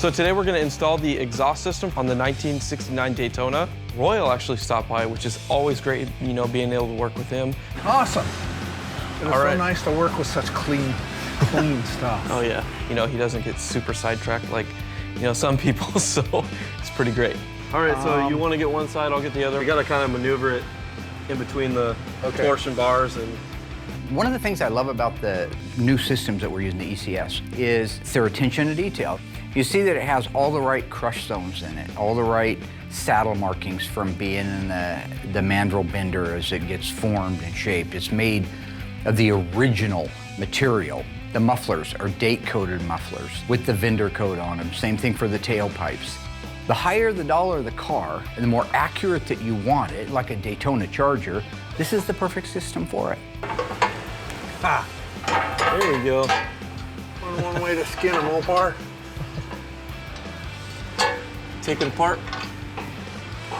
So today we're going to install the exhaust system on the 1969 Daytona. Royal actually stopped by, which is always great, you know, being able to work with him. Awesome. It's so nice to work with such clean stuff. Oh yeah, you know, he doesn't get super sidetracked like, you know, some people, so it's pretty great. All right, so you want to get one side, I'll get the other. We got to kind of maneuver it in between the torsion bars. And one of the things I love about the new systems that we're using, the ECS, is their attention to detail. You see that it has all the right crush zones in it, all the right saddle markings from being in the mandrel bender as it gets formed and shaped. It's made of the original material. The mufflers are date-coded mufflers with the vendor code on them. Same thing for the tailpipes. The higher the dollar of the car, and the more accurate that you want it, like a Daytona Charger, this is the perfect system for it. Ah, there you go. One way to skin a Mopar. Take it apart,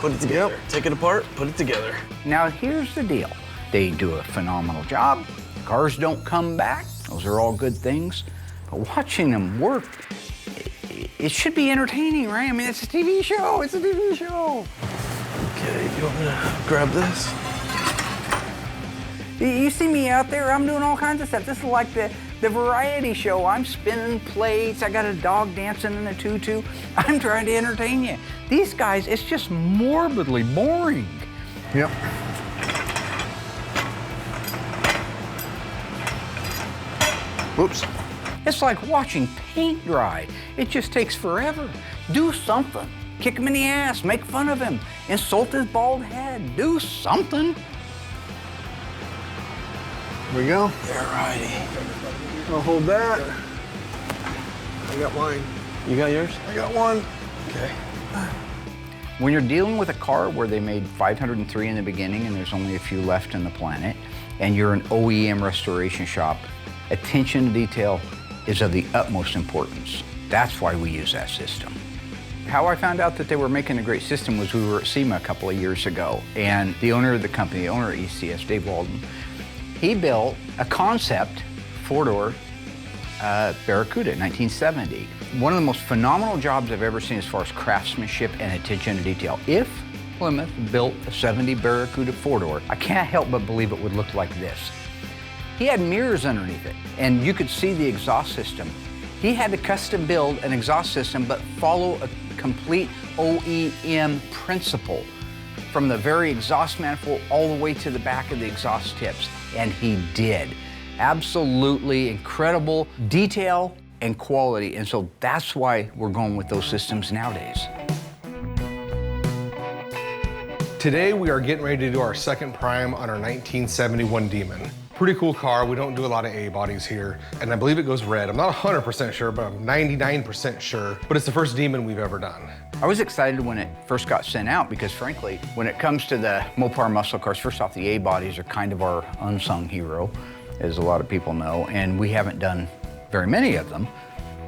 put it together. Yep. Take it apart, put it together. Now here's the deal. They do a phenomenal job. Cars don't come back. Those are all good things. But watching them work, it should be entertaining, right? I mean, it's a TV show. It's a TV show. Okay, you want me to grab this? You see me out there, I'm doing all kinds of stuff. This is like the variety show. I'm spinning plates. I got a dog dancing in a tutu. I'm trying to entertain you. These guys, it's just morbidly boring. Yep. Whoops. It's like watching paint dry. It just takes forever. Do something. Kick him in the ass, make fun of him, insult his bald head. Do something. Here we go. Alrighty. I'll hold that. I got mine. You got yours? I got one. Okay. When you're dealing with a car where they made 503 in the beginning and there's only a few left on the planet, and you're an OEM restoration shop, attention to detail is of the utmost importance. That's why we use that system. How I found out that they were making a great system was we were at SEMA a couple of years ago, and the owner of the company, the owner of ECS, Dave Walden, he built a concept four-door Barracuda in 1970. One of the most phenomenal jobs I've ever seen as far as craftsmanship and attention to detail. If Plymouth built a 70 Barracuda four-door, I can't help but believe it would look like this. He had mirrors underneath it, and you could see the exhaust system. He had to custom build an exhaust system, but follow a complete OEM principle from the very exhaust manifold all the way to the back of the exhaust tips, and he did. Absolutely incredible detail and quality, and so that's why we're going with those systems nowadays. Today we are getting ready to do our second prime on our 1971 Demon. Pretty cool car. We don't do a lot of A-bodies here, and I believe it goes red. I'm not 100% sure, but I'm 99% sure, but it's the first Demon we've ever done. I was excited when it first got sent out because frankly, when it comes to the Mopar muscle cars, first off, the A-bodies are kind of our unsung hero, as a lot of people know, and we haven't done very many of them.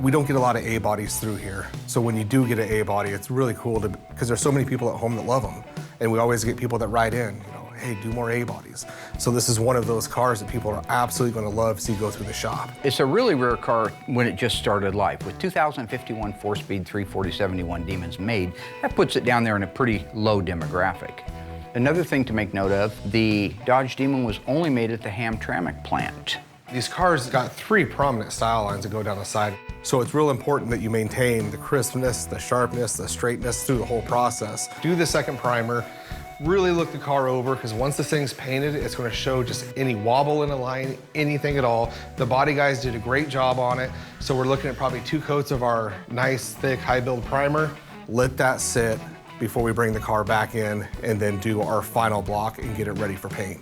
We don't get a lot of A-bodies through here, so when you do get an A-body, it's really cool because there's so many people at home that love them, and we always get people that write in, you know, hey, do more A-bodies. So this is one of those cars that people are absolutely going to love to see go through the shop. It's a really rare car when it just started life. With 2,051 4-speed 340/71 Demons made, that puts it down there in a pretty low demographic. Another thing to make note of, the Dodge Demon was only made at the Hamtramck plant. These cars got 3 prominent style lines that go down the side. So it's real important that you maintain the crispness, the sharpness, the straightness through the whole process. Do the second primer, really look the car over, because once this thing's painted, it's going to show just any wobble in a line, anything at all. The body guys did a great job on it. So we're looking at probably 2 coats of our nice, thick, high build primer. Let that sit before we bring the car back in and then do our final block and get it ready for paint.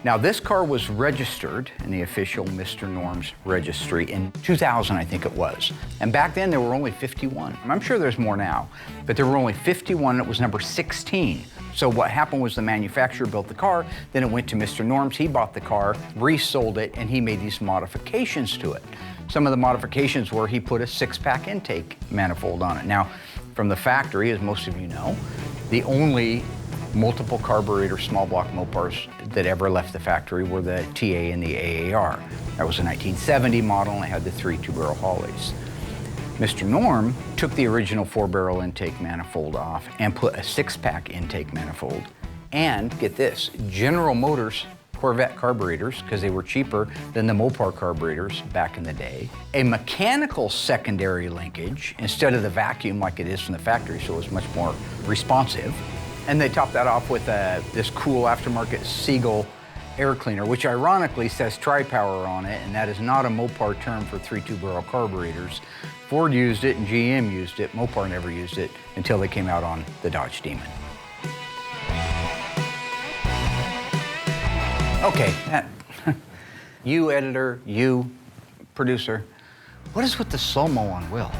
Now this car was registered in the official Mr. Norm's registry in 2000, I think it was. And back then there were only 51. I'm sure there's more now, but there were only 51 and it was number 16. So what happened was the manufacturer built the car, then it went to Mr. Norm's, he bought the car, resold it, and he made these modifications to it. Some of the modifications were he put a 6-pack intake manifold on it. Now, from the factory, as most of you know, the only multiple carburetor small block Mopars that ever left the factory were the TA and the AAR. That was a 1970 model and it had the 3 two-barrel Hollies. Mr. Norm took the original 4-barrel intake manifold off and put a 6-pack intake manifold. And get this, General Motors Corvette carburetors, because they were cheaper than the Mopar carburetors back in the day. A mechanical secondary linkage instead of the vacuum like it is from the factory, so it was much more responsive. And they topped that off with this cool aftermarket Seagull air cleaner, which ironically says tri-power on it, and that is not a Mopar term for 3 2-barrel carburetors. Ford used it and GM used it. Mopar never used it until they came out on the Dodge Demon. Okay, you editor, you producer, what is with the slow-mo on Will?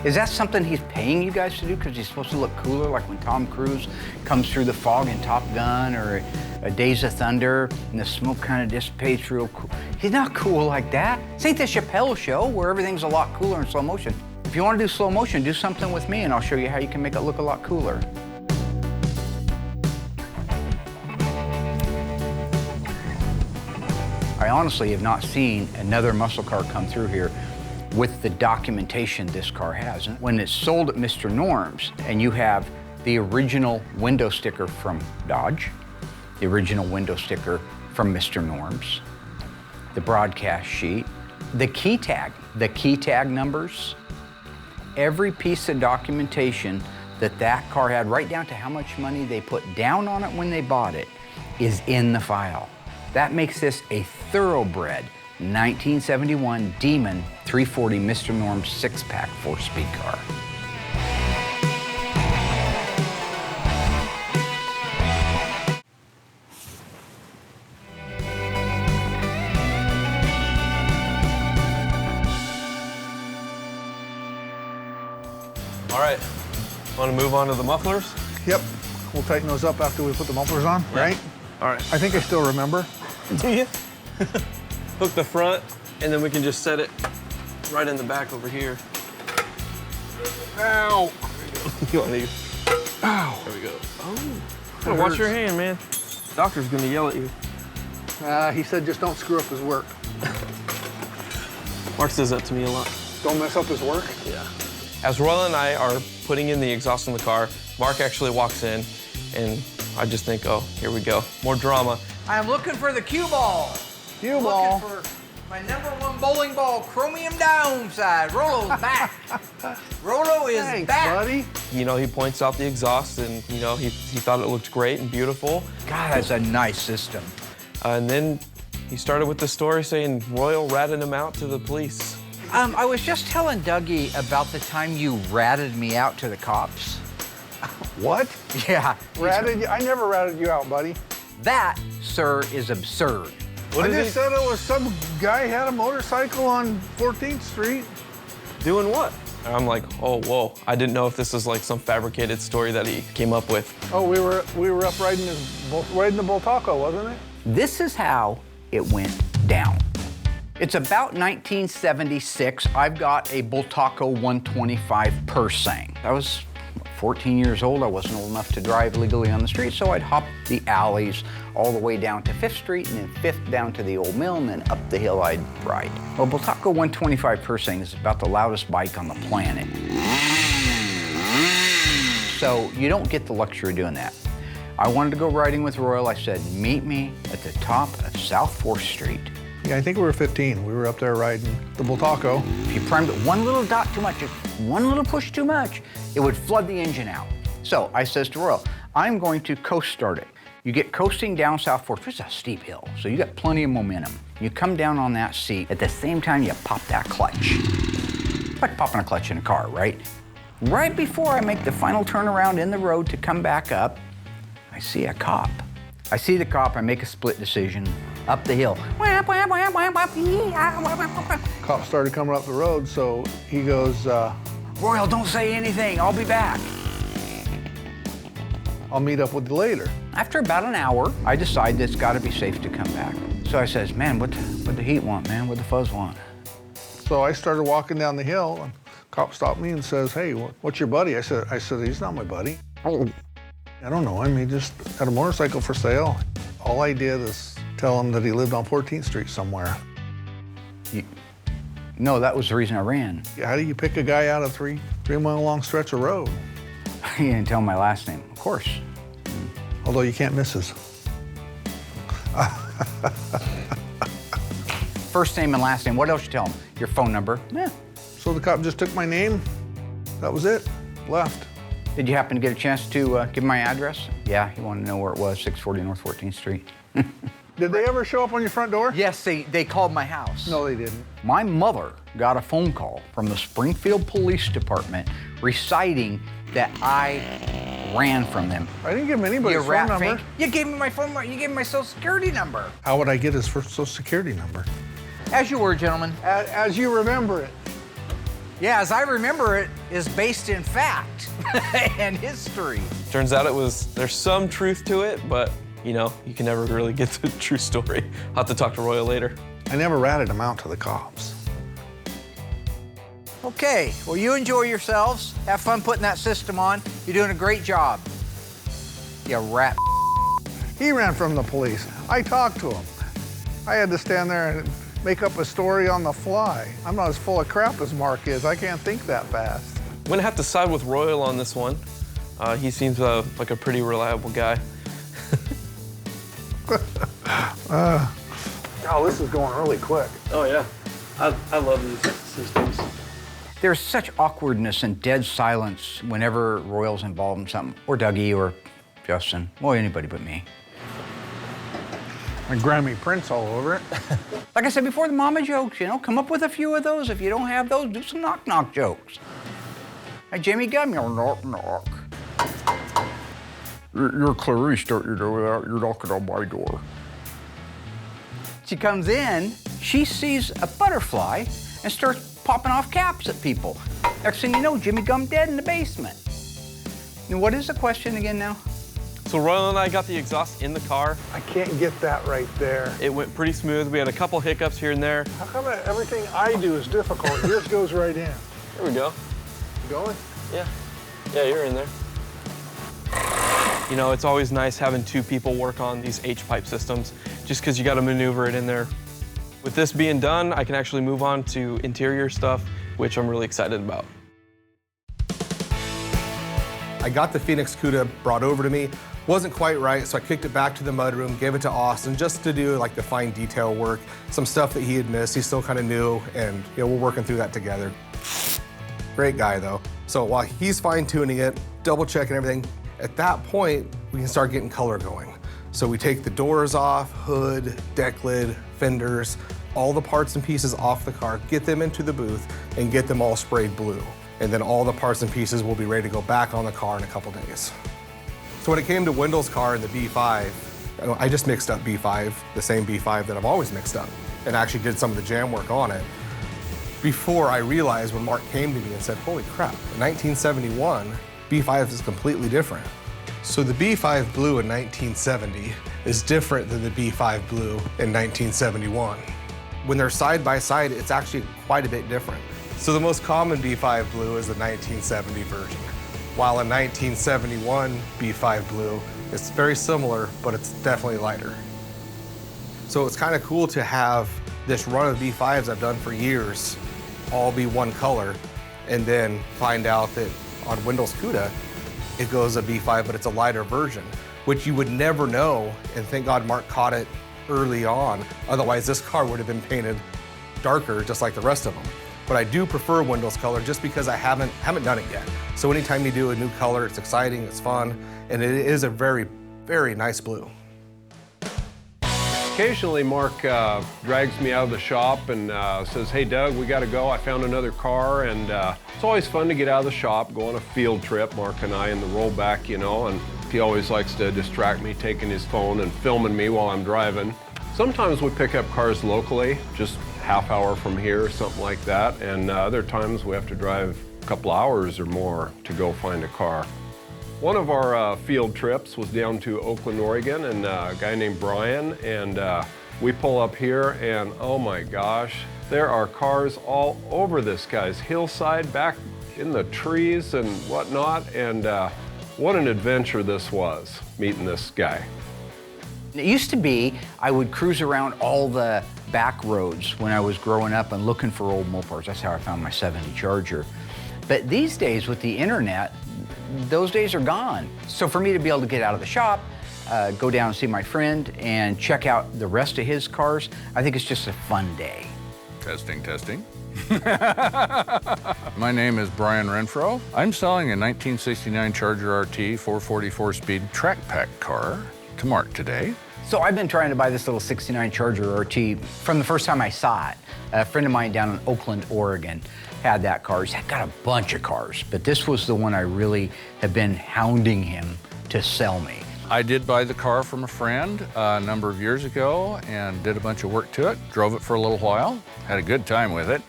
Is that something he's paying you guys to do because he's supposed to look cooler, like when Tom Cruise comes through the fog in Top Gun or a Days of Thunder and the smoke kind of dissipates real cool? He's not cool like that. This ain't the Chappelle Show where everything's a lot cooler in slow motion. If you want to do slow motion, do something with me and I'll show you how you can make it look a lot cooler. I honestly have not seen another muscle car come through here with the documentation this car has. And when it's sold at Mr. Norm's and you have the original window sticker from Dodge, the original window sticker from Mr. Norm's, the broadcast sheet, the key tag numbers, every piece of documentation that car had, right down to how much money they put down on it when they bought it, is in the file. That makes this a thoroughbred 1971 Demon 340 Mr. Norm's 6-pack 4-speed car. All right, want to move on to the mufflers? Yep. We'll tighten those up after we put the mufflers on, right? All right. I think I still remember. Do you? Hook the front, and then we can just set it right in the back over here. Ow! You want to? Ow! There we go. Oh, watch your hand, man. Doctor's gonna yell at you. He said just don't screw up his work. Mark says that to me a lot. Don't mess up his work? Yeah. As Royal and I are putting in the exhaust in the car, Mark actually walks in, and I just think, oh, here we go. More drama. I'm looking for the cue ball. Cue ball. Looking for my #1 bowling ball, chromium downside. Rolo's back. Rolo is Thanks, back. buddy. You know, he points out the exhaust, and, you know, he thought it looked great and beautiful. God, that's a nice system. And then he started with the story saying Royal ratted him out to the police. I was just telling Dougie about the time you ratted me out to the cops. What? Yeah. Ratted you? I never ratted you out, buddy. That, sir, is absurd. What I is just said it was some guy had a motorcycle on 14th Street. Doing what? And I'm like, oh, whoa. I didn't know if this was like some fabricated story that he came up with. Oh, we were up riding the Bull Taco, wasn't it? This is how it went down. It's about 1976. I've got a Bultaco 125 Persang. I was 14 years old. I wasn't old enough to drive legally on the street, so I'd hop the alleys all the way down to 5th Street, and then 5th down to the old mill, and then up the hill I'd ride. Well, Bultaco 125 Persang is about the loudest bike on the planet. So you don't get the luxury of doing that. I wanted to go riding with Royal. I said, meet me at the top of South 4th Street. Yeah, I think we were 15. We were up there riding the Bull Taco. If you primed it one little dot too much, just one little push too much, it would flood the engine out. So I says to Royal, I'm going to coast start it. You get coasting down South 4th, which is a steep hill, so you got plenty of momentum. You come down on that seat, at the same time you pop that clutch. It's like popping a clutch in a car, right? Right before I make the final turnaround in the road to come back up, I see a cop. I see the cop, I make a split decision, up the hill. Cop started coming up the road, so he goes, Royal, don't say anything, I'll be back. I'll meet up with you later. After about an hour, I decide that it's gotta be safe to come back. So I says, man, what the heat want, man? What the fuzz want? So I started walking down the hill, and cop stopped me and says, hey, what's your buddy? I said, he's not my buddy. I don't know him, he just had a motorcycle for sale. All I did is tell him that he lived on 14th Street somewhere. No, that was the reason I ran. How do you pick a guy out of three-mile long stretch of road? You didn't tell my last name, of course. Although you can't miss his. First name and last name, what else you tell him? Your phone number? Yeah. So the cop just took my name, that was it, left. Did you happen to get a chance to give him my address? Yeah, he wanted to know where it was, 640 North 14th Street. Did they ever show up on your front door? Yes, they called my house. No, they didn't. My mother got a phone call from the Springfield Police Department reciting that I ran from them. I didn't give him anybody's phone number. Fink. You gave me my phone number. You gave me my social security number. How would I get his first social security number? As you were, gentlemen. As you remember it. Yeah, as I remember it, is based in fact and history. Turns out there's some truth to it, but you know, you can never really get the true story. I'll have to talk to Royal later. I never ratted him out to the cops. Okay, well, you enjoy yourselves. Have fun putting that system on. You're doing a great job. You rat. He ran from the police. I talked to him. I had to stand there and make up a story on the fly. I'm not as full of crap as Mark is. I can't think that fast. I'm gonna have to side with Royal on this one. He seems like a pretty reliable guy. Oh, this is going really quick. Oh yeah, I love these systems. There's such awkwardness and dead silence whenever Royal's involved in something, or Dougie, or Justin, or anybody but me. And Grammy prints all over it. Like I said before, the mama jokes, you know, come up with a few of those. If you don't have those, do some knock-knock jokes. Hey, Jimmy Gum, you're knock-knock. You're Clarice, don't you know that? You're knocking on my door. She comes in, she sees a butterfly and starts popping off caps at people. Next thing you know, Jimmy Gum dead in the basement. And what is the question again now? So Royal and I got the exhaust in the car. I can't get that right there. It went pretty smooth. We had a couple hiccups here and there. How come everything I do is difficult? Yours goes right in. There we go. You going? Yeah. Yeah, you're in there. You know, it's always nice having two people work on these H-pipe systems, just because you got to maneuver it in there. With this being done, I can actually move on to interior stuff, which I'm really excited about. I got the Phoenix Cuda brought over to me. Wasn't quite right, so I kicked it back to the mudroom, gave it to Austin just to do like the fine detail work, some stuff that he had missed. He's still kind of new, and you know, we're working through that together. Great guy though. So while he's fine tuning it, double checking everything, at that point, we can start getting color going. So we take the doors off, hood, deck lid, fenders, all the parts and pieces off the car, get them into the booth, and get them all sprayed blue. And then all the parts and pieces will be ready to go back on the car in a couple days. So when it came to Wendell's car and the B5, I just mixed up B5, the same B5 that I've always mixed up, and actually did some of the jam work on it. Before I realized when Mark came to me and said, holy crap, in 1971, B5 is completely different. So the B5 blue in 1970 is different than the B5 blue in 1971. When they're side by side, it's actually quite a bit different. So the most common B5 blue is the 1970 version, while in 1971 B5 blue, it's very similar, but it's definitely lighter. So it's kind of cool to have this run of B5s I've done for years all be one color, and then find out that on Wendell's Cuda, it goes a B5, but it's a lighter version, which you would never know, and thank God Mark caught it early on. Otherwise, this car would have been painted darker, just like the rest of them. But I do prefer Wendell's color just because I haven't done it yet. So anytime you do a new color, it's exciting, it's fun, and it is a very, very nice blue. Occasionally, Mark drags me out of the shop and says, hey, Doug, we got to go. I found another car, and it's always fun to get out of the shop, go on a field trip, Mark and I, in the rollback, you know, and he always likes to distract me, taking his phone and filming me while I'm driving. Sometimes we pick up cars locally, just half hour from here or something like that, and other times we have to drive a couple hours or more to go find a car. One of our field trips was down to Oakland, Oregon, and a guy named Brian, and we pull up here, and oh my gosh, there are cars all over this guy's hillside, back in the trees and whatnot, and what an adventure this was, meeting this guy. It used to be I would cruise around all the back roads when I was growing up and looking for old Mopars. That's how I found my 70 Charger. But these days with the internet, those days are gone. So for me to be able to get out of the shop, go down and see my friend and check out the rest of his cars, I think it's just a fun day. Testing, testing. My name is Brian Renfro. I'm selling a 1969 Charger RT 444-speed track pack car to Mark today. So I've been trying to buy this little 69 Charger RT from the first time I saw it. A friend of mine down in Oakland, Oregon had that car. He's got a bunch of cars, but this was the one I really have been hounding him to sell me. I did buy the car from a friend a number of years ago and did a bunch of work to it, drove it for a little while, had a good time with it,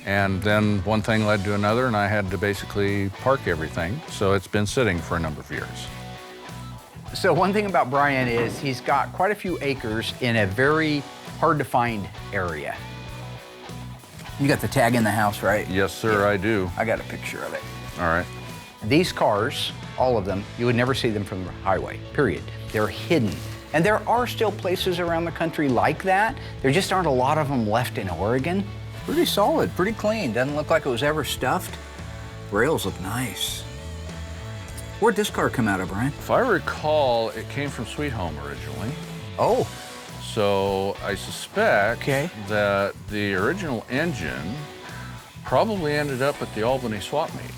and then one thing led to another and I had to basically park everything, so it's been sitting for a number of years. So one thing about Brian is he's got quite a few acres in a very hard to find area. You got the tag in the house, right? Yes, sir, yeah. I do. I got a picture of it. All right. These cars, all of them, you would never see them from the highway, period. They're hidden. And there are still places around the country like that. There just aren't a lot of them left in Oregon. Pretty solid, pretty clean. Doesn't look like it was ever stuffed. Rails look nice. Where'd this car come out of, Brian? If I recall, it came from Sweet Home originally. Oh. So I suspect that the original engine probably ended up at the Albany swap meet.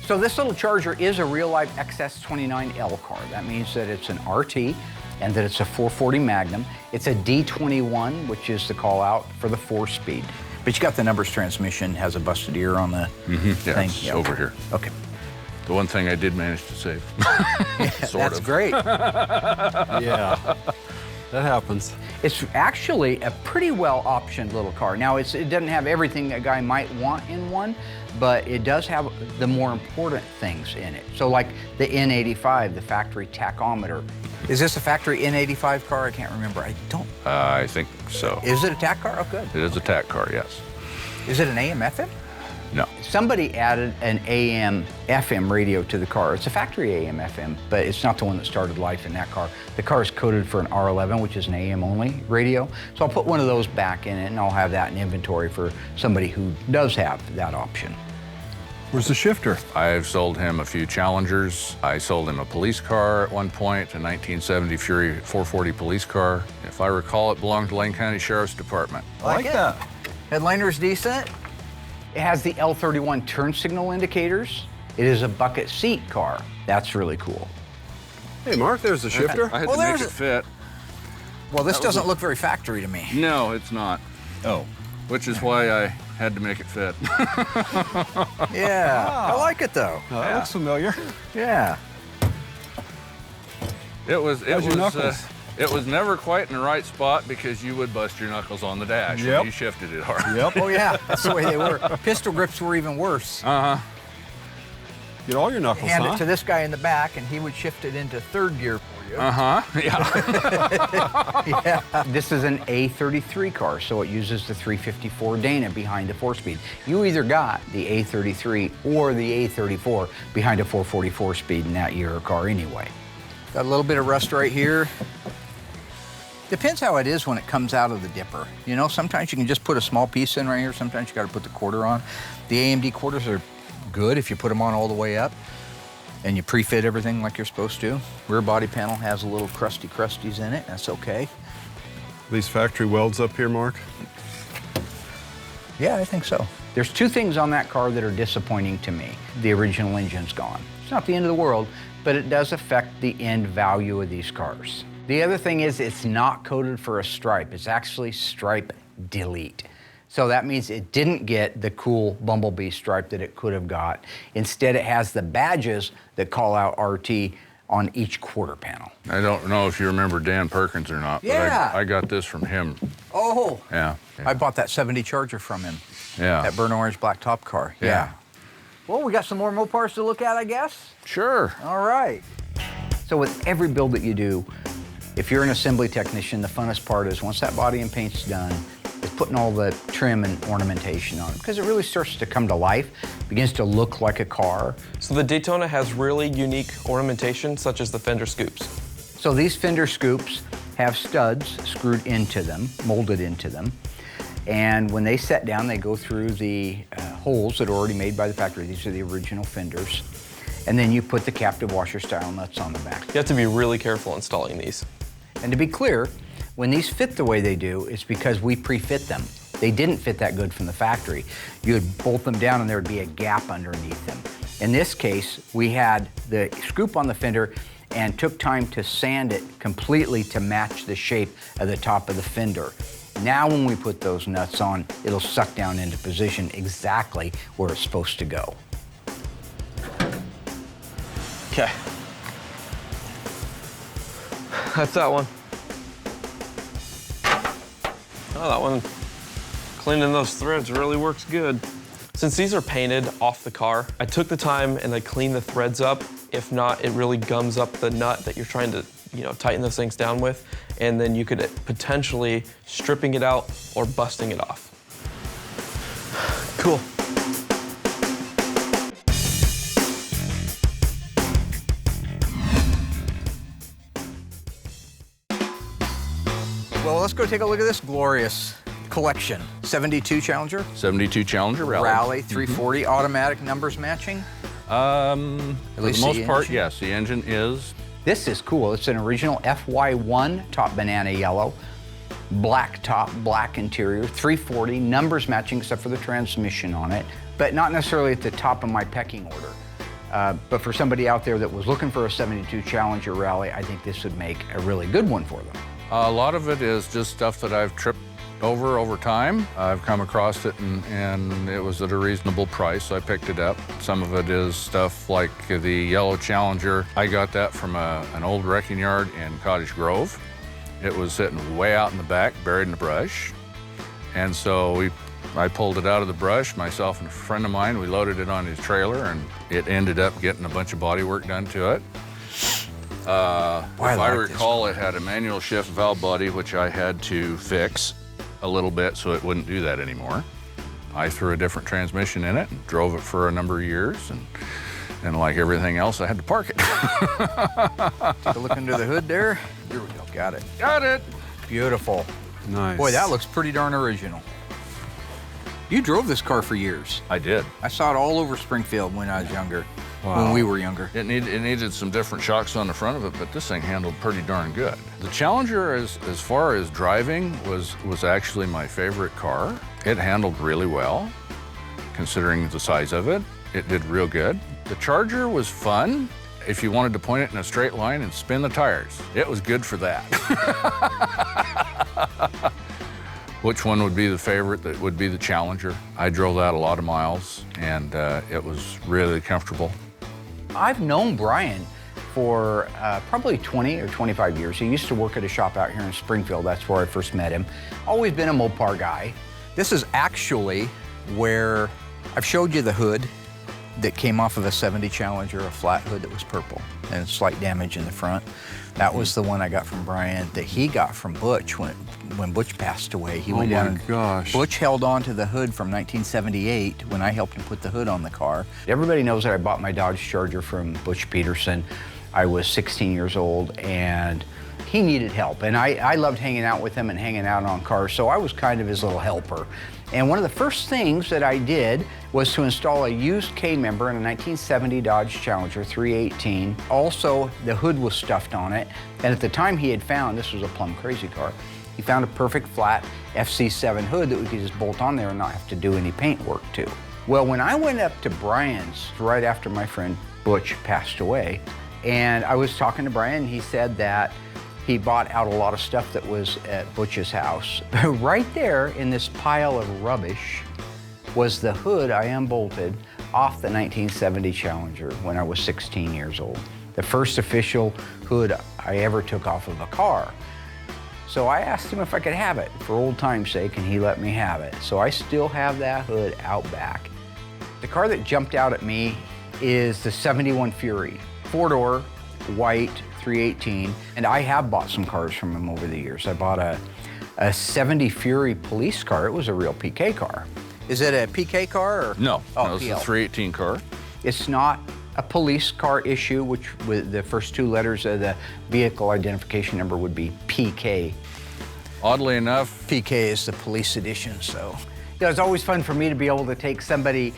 So this little Charger is a real-life XS29L car. That means that it's an RT and that it's a 440 Magnum. It's a D21, which is the call-out for the 4-speed. But you got the numbers transmission, has a busted ear on the thing. It's over here. Okay. The one thing I did manage to save. That's great. Yeah, that happens. It's actually a pretty well-optioned little car. Now, it doesn't have everything a guy might want in one, but it does have the more important things in it. So like the N85, the factory tachometer. Is this a factory N85 car? I can't remember. I don't. I think so. Is it a tack car? Oh, good. It is a tack car, yes. Is it an AM/FM? No. Somebody added an AM/FM radio to the car. It's a factory AM/FM, but it's not the one that started life in that car. The car is coded for an R11, which is an AM-only radio. So I'll put one of those back in it, and I'll have that in inventory for somebody who does have that option. Where's the shifter? I've sold him a few Challengers. I sold him a police car at one point, a 1970 Fury 440 police car. If I recall, it belonged to Lane County Sheriff's Department. I like that. Headliner's decent. It has the L31 turn signal indicators. It is a bucket seat car. That's really cool. Hey, Mark, there's the shifter. I had to make it fit. Well, this doesn't look very factory to me. No, it's not. Oh. Which is why I had to make it fit. Yeah, I like it though. Oh, that looks familiar. Yeah. It was never quite in the right spot because you would bust your knuckles on the dash when you shifted it hard. Yep. Oh yeah, that's the way they were. Pistol grips were even worse. Uh-huh. Get all your knuckles, Hand it to this guy in the back and he would shift it into third gear for you. Uh-huh, yeah. Yeah. This is an A33 car, so it uses the 354 Dana behind the 4-speed. You either got the A33 or the A34 behind a 444 speed in that year car anyway. Got a little bit of rust right here. Depends how it is when it comes out of the dipper. You know, sometimes you can just put a small piece in right here. Sometimes you got to put the quarter on. The AMD quarters are good if you put them on all the way up and you pre-fit everything like you're supposed to. Rear body panel has a little crusties in it. That's okay. These factory welds up here, Mark? Yeah, I think so. There's two things on that car that are disappointing to me. The original engine's gone. It's not the end of the world, but it does affect the end value of these cars. The other thing is it's not coded for a stripe. It's actually stripe delete. So that means it didn't get the cool Bumblebee stripe that it could have got. Instead, it has the badges that call out RT on each quarter panel. I don't know if you remember Dan Perkins or not, but I got this from him. Oh. Yeah. I bought that 70 Charger from him. Yeah. That burnt orange black top car. Yeah. Well, we got some more Mopars to look at, I guess. Sure. All right. So with every build that you do, if you're an assembly technician, the funnest part is once that body and paint's done, is putting all the trim and ornamentation on it, because it really starts to come to life, begins to look like a car. So the Daytona has really unique ornamentation, such as the fender scoops. So these fender scoops have studs screwed into them, molded into them. And when they set down, they go through the holes that are already made by the factory. These are the original fenders. And then you put the captive washer style nuts on the back. You have to be really careful installing these. And to be clear, when these fit the way they do, it's because we pre-fit them. They didn't fit that good from the factory. You would bolt them down and there would be a gap underneath them. In this case, we had the scoop on the fender and took time to sand it completely to match the shape of the top of the fender. Now when we put those nuts on, it'll suck down into position exactly where it's supposed to go. Okay. That's that one. Oh, that one, cleaning those threads really works good. Since these are painted off the car, I took the time and I cleaned the threads up. If not, it really gums up the nut that you're trying to, tighten those things down with. And then you could potentially stripping it out or busting it off. Cool. Well, let's go take a look at this glorious collection. 72 Challenger? 72 Challenger Rally. Rally 340 automatic numbers matching? For the most part, engine? yes, the engine is. This is cool. It's an original FY1 top banana yellow, black top, black interior, 340, numbers matching except for the transmission on it, but not necessarily at the top of my pecking order. But for somebody out there that was looking for a 72 Challenger Rally, I think this would make a really good one for them. A lot of it is just stuff that I've tripped over time. I've come across it and it was at a reasonable price, so I picked it up. Some of it is stuff like the yellow Challenger. I got that from an old wrecking yard in Cottage Grove. It was sitting way out in the back, buried in the brush. And so I pulled it out of the brush, myself and a friend of mine, we loaded it on his trailer and it ended up getting a bunch of body work done to it. If I recall, it had a manual shift valve body, which I had to fix a little bit so it wouldn't do that anymore. I threw a different transmission in it and drove it for a number of years, and like everything else, I had to park it. Take a look under the hood there. Here we go. Got it. Got it. Beautiful. Nice. Boy, that looks pretty darn original. You drove this car for years. I did. I saw it all over Springfield when I was younger. When we were younger. It needed some different shocks on the front of it, but this thing handled pretty darn good. The Challenger, as far as driving, was actually my favorite car. It handled really well, considering the size of it. It did real good. The Charger was fun if you wanted to point it in a straight line and spin the tires. It was good for that. Which one would be the favorite? That would be the Challenger. I drove that a lot of miles, and it was really comfortable. I've known Brian for probably 20 or 25 years. He used to work at a shop out here in Springfield. That's where I first met him. Always been a Mopar guy. This is actually where I've showed you the hood that came off of a 70 Challenger, a flat hood that was purple and slight damage in the front. That was the one I got from Brian that he got from Butch when Butch passed away. He went down. Gosh. Butch held on to the hood from 1978 when I helped him put the hood on the car. Everybody knows that I bought my Dodge Charger from Butch Peterson. I was 16 years old and he needed help. And I loved hanging out with him and hanging out on cars, so I was kind of his little helper. And one of the first things that I did was to install a used K-member in a 1970 Dodge Challenger 318. Also, the hood was stuffed on it. And at the time he had found, this was a plumb crazy car, he found a perfect flat FC7 hood that we could just bolt on there and not have to do any paint work to. Well, when I went up to Brian's right after my friend Butch passed away, and I was talking to Brian, he said that he bought out a lot of stuff that was at Butch's house. Right there in this pile of rubbish was the hood I unbolted off the 1970 Challenger when I was 16 years old. The first official hood I ever took off of a car. So I asked him if I could have it for old time's sake, and he let me have it. So I still have that hood out back. The car that jumped out at me is the 71 Fury, four-door, white, 318, and I have bought some cars from him over the years. I bought a 70 Fury police car. It was a real PK car. Is it a PK car or? No, oh, it's a 318 car. It's not a police car issue, which with the first two letters of the vehicle identification number would be PK. Oddly enough, PK is the police edition, so. It's always fun for me to be able to take somebody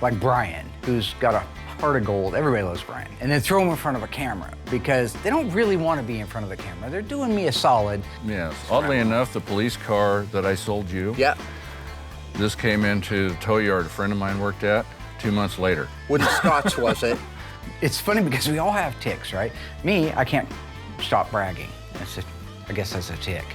like Brian, who's got a heart of gold, everybody loves Brian, and then throw him in front of a camera because they don't really want to be in front of the camera. They're doing me a solid. yes, oddly enough, the police car that I sold you, Yeah. this came into the tow yard a friend of mine worked at 2 months later. Wooden Scots was it? It's funny because we all have tics, right? Me, I can't stop bragging. I guess that's a tic.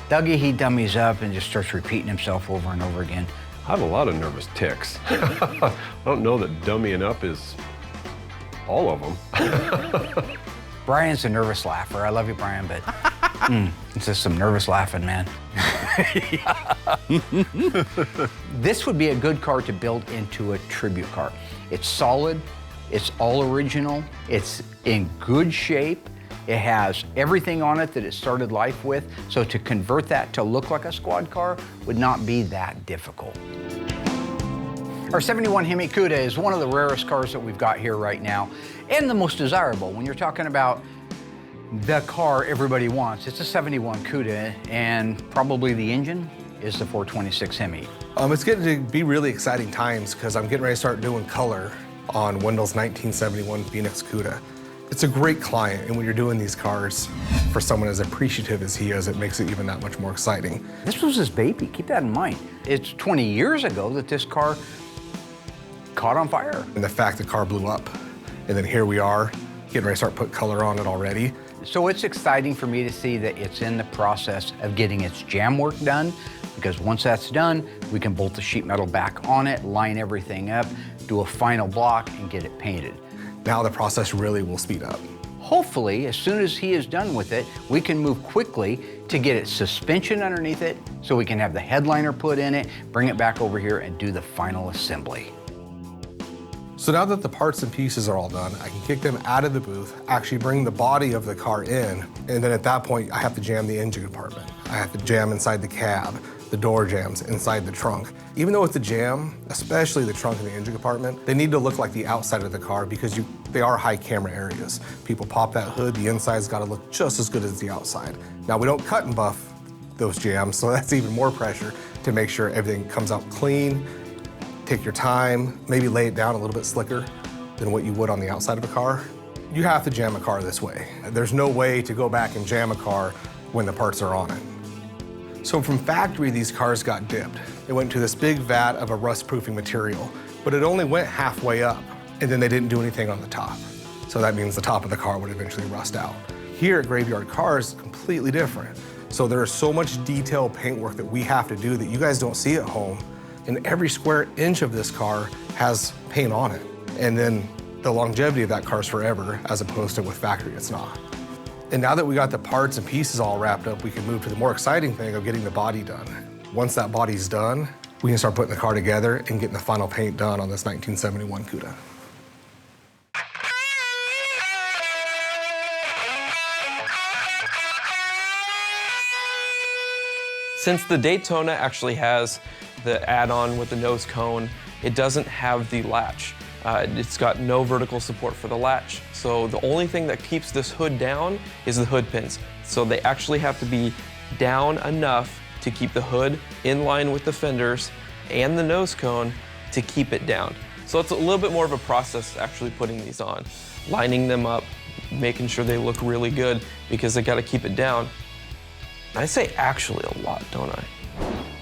Dougie, he dummies up and just starts repeating himself over and over again. I have a lot of nervous tics. I don't know that dummying up is all of them. Brian's a nervous laugher. I love you, Brian, but it's just some nervous laughing, man. This would be a good car to build into a tribute car. It's solid, it's all original, it's in good shape, it has everything on it that it started life with, so to convert that to look like a squad car would not be that difficult. Our 71 Hemi Cuda is one of the rarest cars that we've got here right now, and the most desirable. When you're talking about the car everybody wants, it's a 71 Cuda, and probably the engine is the 426 Hemi. It's getting to be really exciting times because I'm getting ready to start doing color on Wendell's 1971 Phoenix Cuda. It's a great client, and when you're doing these cars, for someone as appreciative as he is, it makes it even that much more exciting. This was his baby, keep that in mind. It's 20 years ago that this car caught on fire. And the fact the car blew up, and then here we are, getting ready to start putting color on it already. So it's exciting for me to see that it's in the process of getting its jam work done, because once that's done, we can bolt the sheet metal back on it, line everything up, do a final block, and get it painted. Now the process really will speed up. Hopefully, as soon as he is done with it, we can move quickly to get its suspension underneath it so we can have the headliner put in it, bring it back over here and do the final assembly. So now that the parts and pieces are all done, I can kick them out of the booth, actually bring the body of the car in, and then at that point, I have to jam the engine compartment. I have to jam inside the cab, the door jams inside the trunk. Even though it's a jam, especially the trunk and the engine compartment, they need to look like the outside of the car because they are high camera areas. People pop that hood, the inside's gotta look just as good as the outside. Now we don't cut and buff those jams, so that's even more pressure to make sure everything comes out clean. Take your time, maybe lay it down a little bit slicker than what you would on the outside of a car. You have to jam a car this way. There's no way to go back and jam a car when the parts are on it. So from factory, these cars got dipped. They went to this big vat of a rust-proofing material, but it only went halfway up, and then they didn't do anything on the top. So that means the top of the car would eventually rust out. Here at Graveyard Carz, completely different. So there is so much detailed paintwork that we have to do that you guys don't see at home. And every square inch of this car has paint on it. And then the longevity of that car is forever, as opposed to with factory, it's not. And now that we got the parts and pieces all wrapped up, we can move to the more exciting thing of getting the body done. Once that body's done, we can start putting the car together and getting the final paint done on this 1971 Cuda. Since the Daytona actually has the add-on with the nose cone, it doesn't have the latch. It's got no vertical support for the latch. So the only thing that keeps this hood down is the hood pins. So they actually have to be down enough to keep the hood in line with the fenders and the nose cone to keep it down. So it's a little bit more of a process actually putting these on, lining them up, making sure they look really good because they gotta keep it down. I say actually a lot, don't I?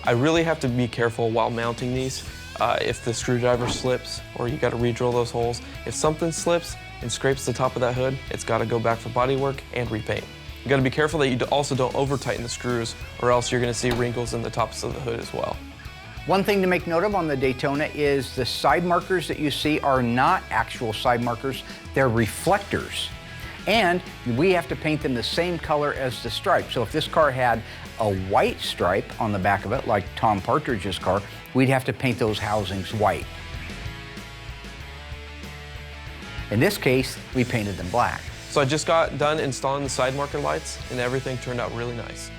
I really have to be careful while mounting these. If the screwdriver slips or you gotta re-drill those holes, if something slips and scrapes the top of that hood, it's gotta go back for body work and repaint. You gotta be careful that you also don't over tighten the screws or else you're gonna see wrinkles in the tops of the hood as well. One thing to make note of on the Daytona is the side markers that you see are not actual side markers, they're reflectors. And we have to paint them the same color as the stripe. So if this car had a white stripe on the back of it, like Tom Partridge's car, we'd have to paint those housings white. In this case, we painted them black. So I just got done installing the side marker lights and everything turned out really nice.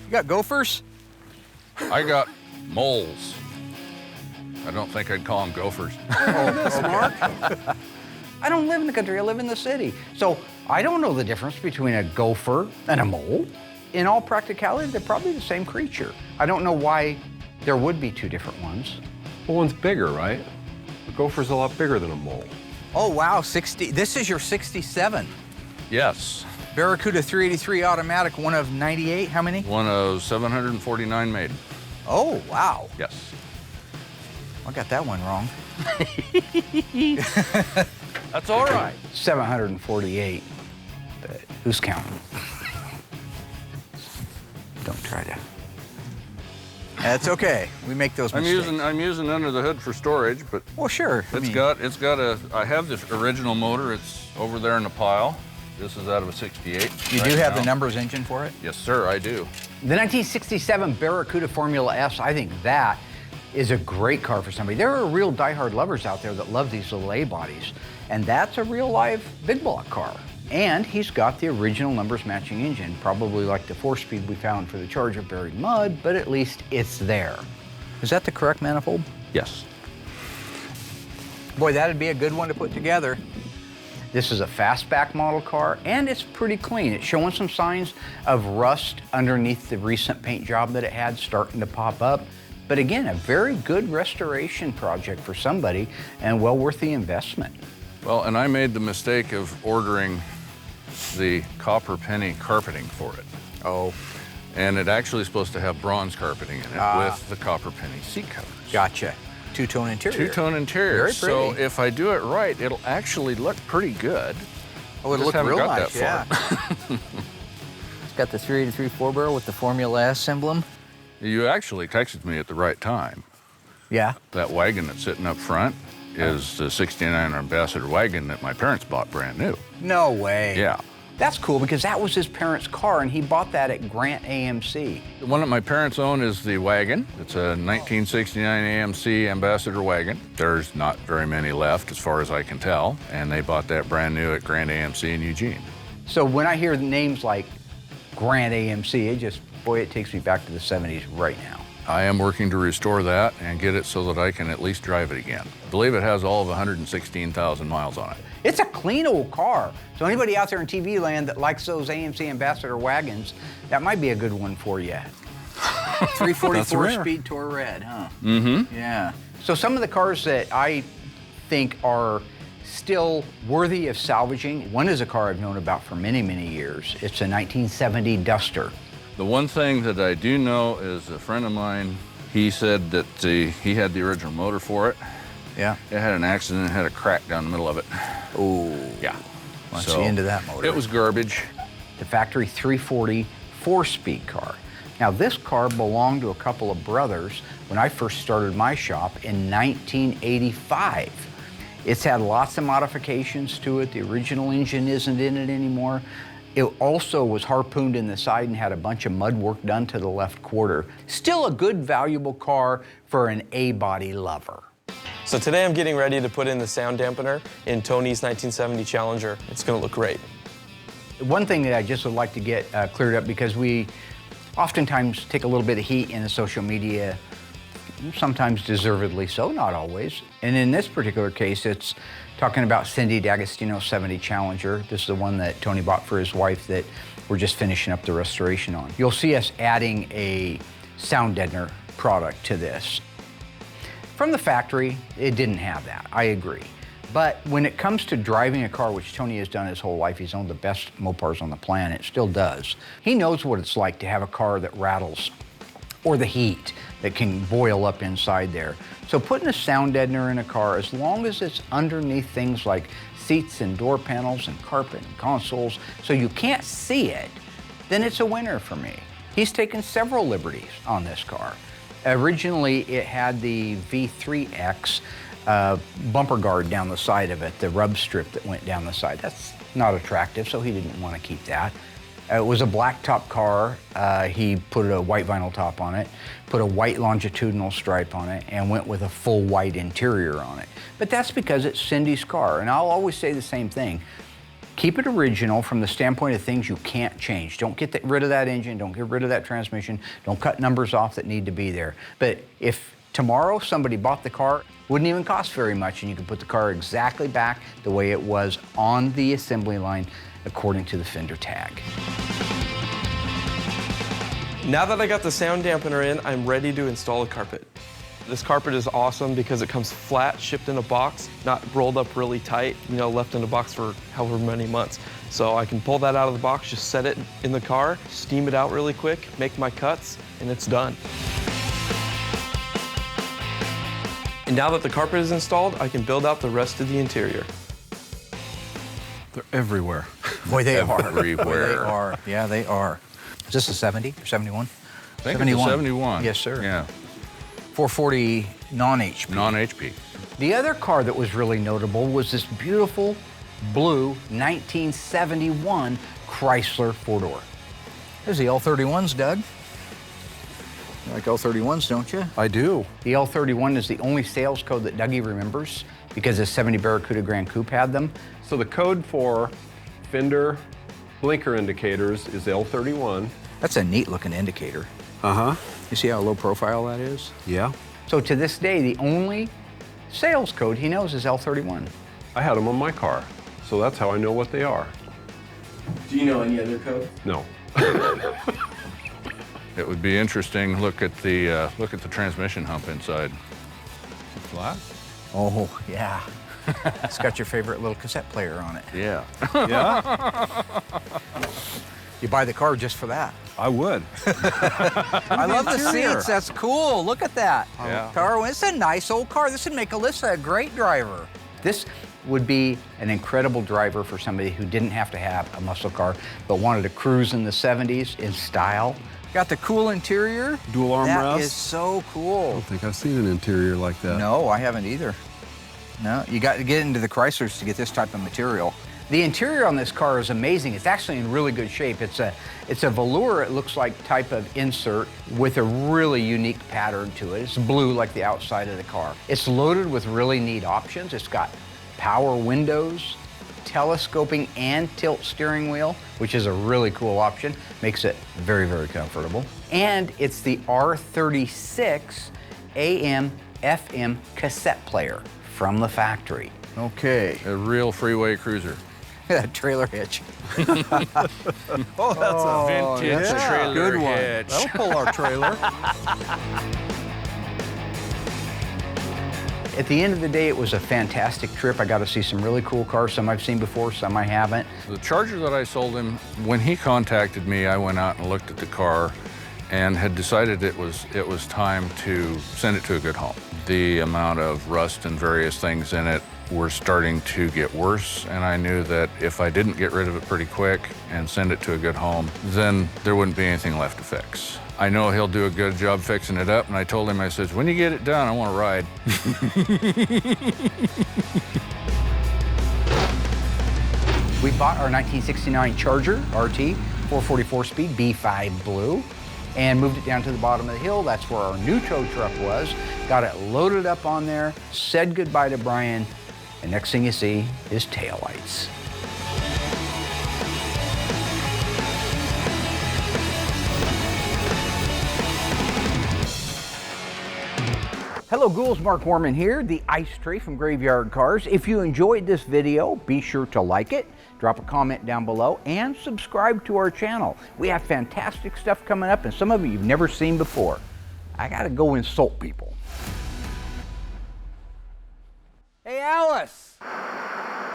You got gophers? I got moles. I don't think I'd call them gophers. Oh, Mark. I don't live in the country, I live in the city. So I don't know the difference between a gopher and a mole. In all practicality, they're probably the same creature. I don't know why there would be two different ones. Well, one's bigger, right? The gopher's a lot bigger than a mole. Oh, wow, 60. This is your 67. Yes. Barracuda 383 automatic, one of 98. How many? One of 749 made. Oh, wow. Yes. I got that one wrong. That's all right. 748, but who's counting? Don't try to. That's okay. We make those mistakes. I'm using under the hood for storage, but Well, sure. I have this original motor. It's over there in the pile. This is out of a 68. You do have the numbers engine for it? Yes, sir, I do. The 1967 Barracuda Formula S, I think that is a great car for somebody. There are real diehard lovers out there that love these little A bodies, and that's a real live big block car. And he's got the original numbers matching engine, probably like the 4-speed we found for the Charger buried mud, but at least it's there. Is that the correct manifold? Yes. Boy, that'd be a good one to put together. This is a fastback model car, and it's pretty clean. It's showing some signs of rust underneath the recent paint job that it had starting to pop up. But again, a very good restoration project for somebody and well worth the investment. Well, and I made the mistake of ordering the copper penny carpeting for it. Oh, And it actually is supposed to have bronze carpeting in it with the copper penny seat covers. gotcha. Two-tone interior. Two-tone interior. Very So pretty. if I do it right, it'll actually look pretty good. Oh, it Just looked haven't real got nice, that yeah. far. It's got the 383 4-barrel with the Formula S emblem. You actually texted me at the right time. Yeah. That wagon that's sitting up front is the 69 Ambassador wagon that my parents bought brand new. No way. Yeah. That's cool because that was his parents' car and he bought that at Grant AMC. The one that my parents own is the wagon. It's a 1969 AMC Ambassador wagon. There's not very many left as far as I can tell, and they bought that brand new at Grand AMC in Eugene. So when I hear names like Grant AMC, it takes me back to the 70s right now. I am working to restore that and get it so that I can at least drive it again. I believe it has all of 116,000 miles on it. It's a clean old car. So anybody out there in TV land that likes those AMC Ambassador wagons, that might be a good one for you. 344 Speed Tour Red, huh? Mm-hmm. Yeah. So some of the cars that I think are still worthy of salvaging, one is a car I've known about for many, many years. It's a 1970 Duster. The one thing that I do know is a friend of mine, he said that he had the original motor for it. Yeah. It had an accident and had a crack down the middle of it. Oh. Yeah. Let's see into that motor. It was garbage. The factory 340 4-speed car. Now this car belonged to a couple of brothers when I first started my shop in 1985. It's had lots of modifications to it. The original engine isn't in it anymore. It also was harpooned in the side and had a bunch of mud work done to the left quarter. Still a good, valuable car for an A-body lover. So today I'm getting ready to put in the sound dampener in Tony's 1970 Challenger. It's gonna look great. One thing that I just would like to get cleared up, because we oftentimes take a little bit of heat in the social media, sometimes deservedly so, not always. And in this particular case, it's talking about Cindy D'Agostino's 70 Challenger. This is the one that Tony bought for his wife that we're just finishing up the restoration on. You'll see us adding a sound deadener product to this. From the factory, it didn't have that, I agree. But when it comes to driving a car, which Tony has done his whole life, he's owned the best Mopars on the planet, still does. He knows what it's like to have a car that rattles, or the heat that can boil up inside there. So putting a sound deadener in a car, as long as it's underneath things like seats and door panels and carpet and consoles, so you can't see it, then it's a winner for me. He's taken several liberties on this car. Originally, it had the V3X bumper guard down the side of it, the rub strip that went down the side. That's not attractive, so he didn't want to keep that. It was a black top car. He put a white vinyl top on it, put a white longitudinal stripe on it, and went with a full white interior on it. But that's because it's Cindy's car, and I'll always say the same thing. Keep it original from the standpoint of things you can't change. Don't get rid of that engine, don't get rid of that transmission, don't cut numbers off that need to be there. But if tomorrow somebody bought the car, wouldn't even cost very much, and you could put the car exactly back the way it was on the assembly line, according to the fender tag. Now that I got the sound dampener in, I'm ready to install a carpet. This carpet is awesome because it comes flat, shipped in a box, not rolled up really tight, left in a box for however many months. So I can pull that out of the box, just set it in the car, steam it out really quick, make my cuts, and it's done. And now that the carpet is installed, I can build out the rest of the interior. They're everywhere. Boy, they are. Everywhere. They are. Yeah, they are. Is this a 70 or 71? I think it's a 71. Yes, sir. Yeah. 440 non-HP. Non-HP. The other car that was really notable was this beautiful blue 1971 Chrysler four-door. There's the L31s, Doug. You like L31s, don't you? I do. The L31 is the only sales code that Dougie remembers because the 70 Barracuda Grand Coupe had them. So the code for fender blinker indicators is L31. That's a neat looking indicator. Uh-huh. You see how low profile that is? Yeah. So to this day, the only sales code he knows is L31. I had them on my car, so that's how I know what they are. Do you know any other code? No. It would be interesting. Look at the transmission hump inside. Is it flat? Oh, yeah. It's got your favorite little cassette player on it. Yeah. Yeah? You buy the car just for that. I would. I love the seats. That's cool. Look at that. Yeah. Car. It's a nice old car. This would make Alyssa a great driver. This would be an incredible driver for somebody who didn't have to have a muscle car, but wanted to cruise in the 70s in style. Got the cool interior. Dual armrest. That is so I cool. don't think I've seen an interior like that. No, I haven't either. No, you got to get into the Chryslers to get this type of material. The interior on this car is amazing. It's actually in really good shape. It's a velour, it looks like, type of insert with a really unique pattern to it. It's blue like the outside of the car. It's loaded with really neat options. It's got power windows, telescoping and tilt steering wheel, which is a really cool option. Makes it very, very comfortable. And it's the R36 AM FM cassette player from the factory. Okay. A real freeway cruiser. That trailer hitch. Oh, that's a Vintage trailer good one. hitch. That'll pull our trailer. At the end of the day, it was a fantastic trip. I got to see some really cool cars, some I've seen before, some I haven't. The Charger that I sold him, when he contacted me, I went out and looked at the car and had decided it was time to send it to a good home. The amount of rust and various things in it were starting to get worse, and I knew that if I didn't get rid of it pretty quick and send it to a good home, then there wouldn't be anything left to fix. I know he'll do a good job fixing it up, and I told him, I said, when you get it done, I want to ride. We bought our 1969 Charger RT 444 speed B5 Blue and moved it down to the bottom of the hill. That's where our new tow truck was. Got it loaded up on there, said goodbye to Brian, and next thing you see is taillights. Hello ghouls, Mark Warman here, the Ice Tray from Graveyard Carz. If you enjoyed this video, be sure to like it, drop a comment down below, and subscribe to our channel. We have fantastic stuff coming up, and some of it you've never seen before. I gotta go insult people. Hey Alice!